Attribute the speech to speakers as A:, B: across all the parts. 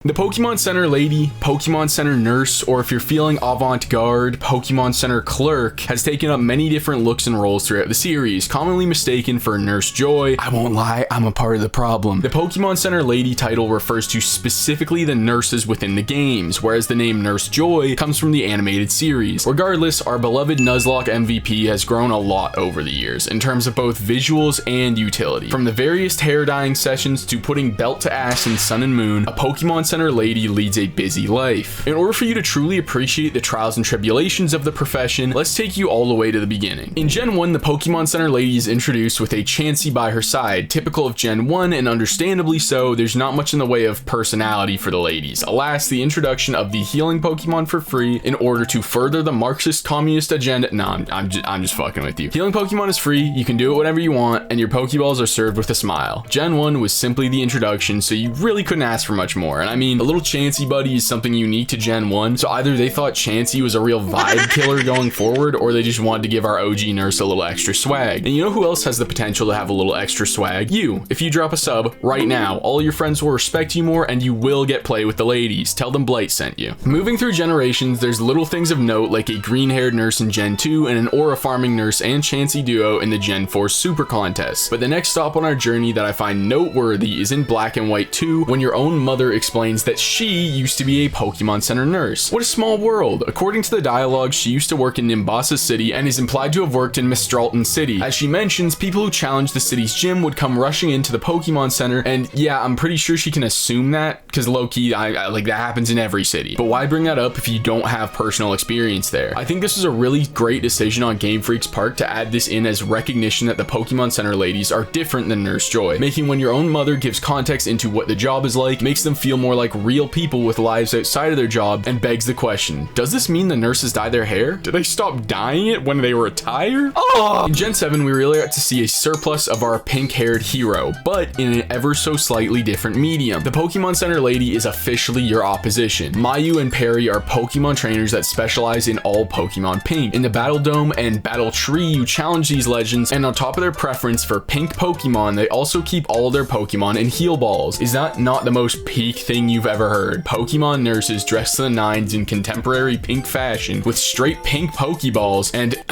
A: The Pokemon Center Lady, Pokemon Center Nurse, or if you're feeling avant-garde, Pokemon Center Clerk, has taken up many different looks and roles throughout the series, commonly mistaken for Nurse Joy. I won't lie, I'm a part of the problem. The Pokemon Center Lady title refers to specifically the nurses within the games, whereas the name Nurse Joy comes from the animated series. Regardless, our beloved Nuzlocke MVP has grown a lot over the years, in terms of both visuals and utility. From the various hair dyeing sessions to putting belt to ass in Sun and Moon, a Pokemon Center Lady leads a busy life. In order for you to truly appreciate the trials and tribulations of the profession, let's take you all the way to the beginning. In Gen 1, the Pokemon Center Lady is introduced with a Chansey by her side. Typical of Gen 1, and understandably so, there's not much in the way of personality for the ladies. Alas, the introduction of the healing Pokemon for free in order to further the Marxist communist agenda. No, I'm just fucking with you. Healing Pokemon is free, you can do it whenever you want, and your Pokeballs are served with a smile. Gen 1 was simply the introduction, so you really couldn't ask for much more. And I mean, a little Chansey buddy is something unique to Gen 1, so either they thought Chansey was a real vibe killer going forward, or they just wanted to give our OG nurse a little extra swag. And you know who else has the potential to have a little extra swag? You. If you drop a sub right now, all your friends will respect you more, and you will get play with the ladies. Tell them Blight sent you. Moving through generations, there's little things of note like a green-haired nurse in Gen 2 and an aura farming nurse and Chansey duo in the Gen 4 Super Contest. But the next stop on our journey that I find noteworthy is in Black and White 2, when your own mother explains that she used to be a Pokemon Center nurse. What a small world. According to the dialogue, she used to work in Nimbasa City and is implied to have worked in Mistralton City. As she mentions, people who challenged the city's gym would come rushing into the Pokemon Center, and yeah, I'm pretty sure she can assume that, because low-key, I like that happens in every city. But why bring that up if you don't have personal experience there? I think this was a really great decision on Game Freak's part to add this in as recognition that the Pokemon Center ladies are different than Nurse Joy, making when your own mother gives context into what the job is like, makes them feel more like real people with lives outside of their job, and begs the question, does this mean the nurses dye their hair? Did they stop dyeing it when they retire? Oh! In Gen 7, we really got to see a surplus of our pink-haired hero, but in an ever so slightly different medium. The Pokemon Center Lady is officially your opposition. Mayu and Perry are Pokemon trainers that specialize in all Pokemon Pink. In the Battle Dome and Battle Tree, you challenge these legends, and on top of their preference for pink Pokemon, they also keep all their Pokemon in heal balls. Is that not the most peak thing you've ever heard? Pokemon nurses dressed to the nines in contemporary pink fashion with straight pink Pokeballs and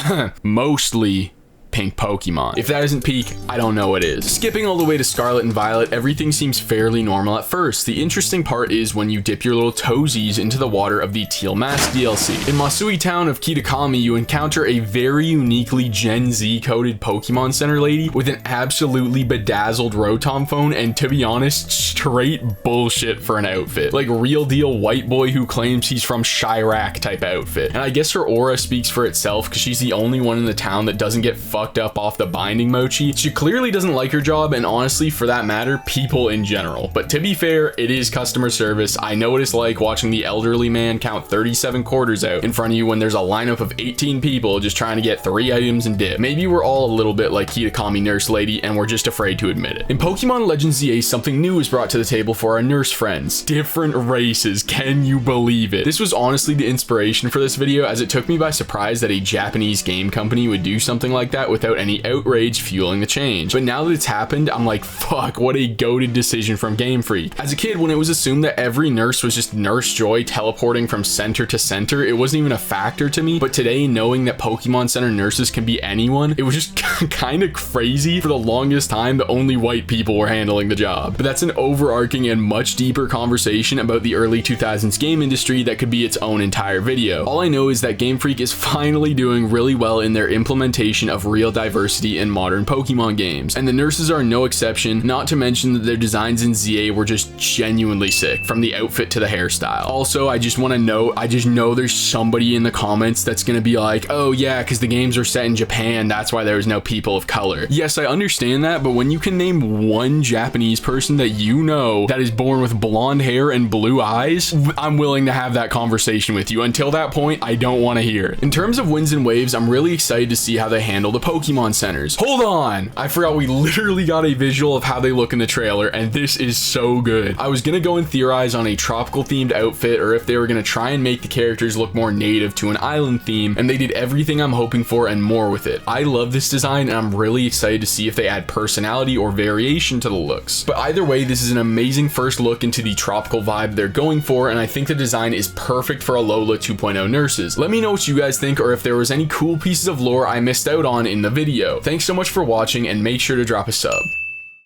A: mostly pink Pokemon. If that isn't peak, I don't know what is. Skipping all the way to Scarlet and Violet, everything seems fairly normal at first. The interesting part is when you dip your little toesies into the water of the Teal Mask DLC. In Masui town of Kitakami, you encounter a very uniquely Gen Z coded Pokemon Center lady with an absolutely bedazzled Rotom phone, and to be honest, straight bullshit for an outfit. Like real deal white boy who claims he's from Chirac type outfit. And I guess her aura speaks for itself because she's the only one in the town that doesn't get fucked up off the binding mochi. She clearly doesn't like her job, and honestly, for that matter, people in general. But to be fair, it is customer service. I know what it's like watching the elderly man count 37 quarters out in front of you when there's a lineup of 18 people just trying to get 3 items and dip. Maybe we're all a little bit like Kitakami Nurse Lady and we're just afraid to admit it. In Pokemon Legends ZA, something new is brought to the table for our nurse friends. Different races, can you believe it? This was honestly the inspiration for this video, as it took me by surprise that a Japanese game company would do something like that without any outrage fueling the change. But now that it's happened, I'm like, fuck, what a goated decision from Game Freak. As a kid, when it was assumed that every nurse was just Nurse Joy teleporting from center to center, it wasn't even a factor to me. But today, knowing that Pokemon Center nurses can be anyone, it was just kind of crazy. For the longest time, the only white people were handling the job. But that's an overarching and much deeper conversation about the early 2000s game industry that could be its own entire video. All I know is that Game Freak is finally doing really well in their implementation of real diversity in modern Pokemon games, and the nurses are no exception, not to mention that their designs in ZA were just genuinely sick, from the outfit to the hairstyle. Also, I just want to note, I just know there's somebody in the comments that's gonna be like, oh yeah, because the games are set in Japan, that's why there was no people of color. Yes, I understand that, but when you can name one Japanese person that you know that is born with blonde hair and blue eyes, I'm willing to have that conversation with you. Until that point, I don't want to hear it. In terms of winds and waves, I'm really excited to see how they handle the Pokemon centers. Hold on, I forgot we literally got a visual of how they look in the trailer, and this is so good. I was gonna go and theorize on a tropical themed outfit, or if they were gonna try and make the characters look more native to an island theme, and they did everything I'm hoping for and more with it. I love this design, and I'm really excited to see if they add personality or variation to the looks. But either way, this is an amazing first look into the tropical vibe they're going for, and I think the design is perfect for Alola 2.0 nurses. Let me know what you guys think, or if there was any cool pieces of lore I missed out on in the video. Thanks so much for watching, and make sure to drop a sub.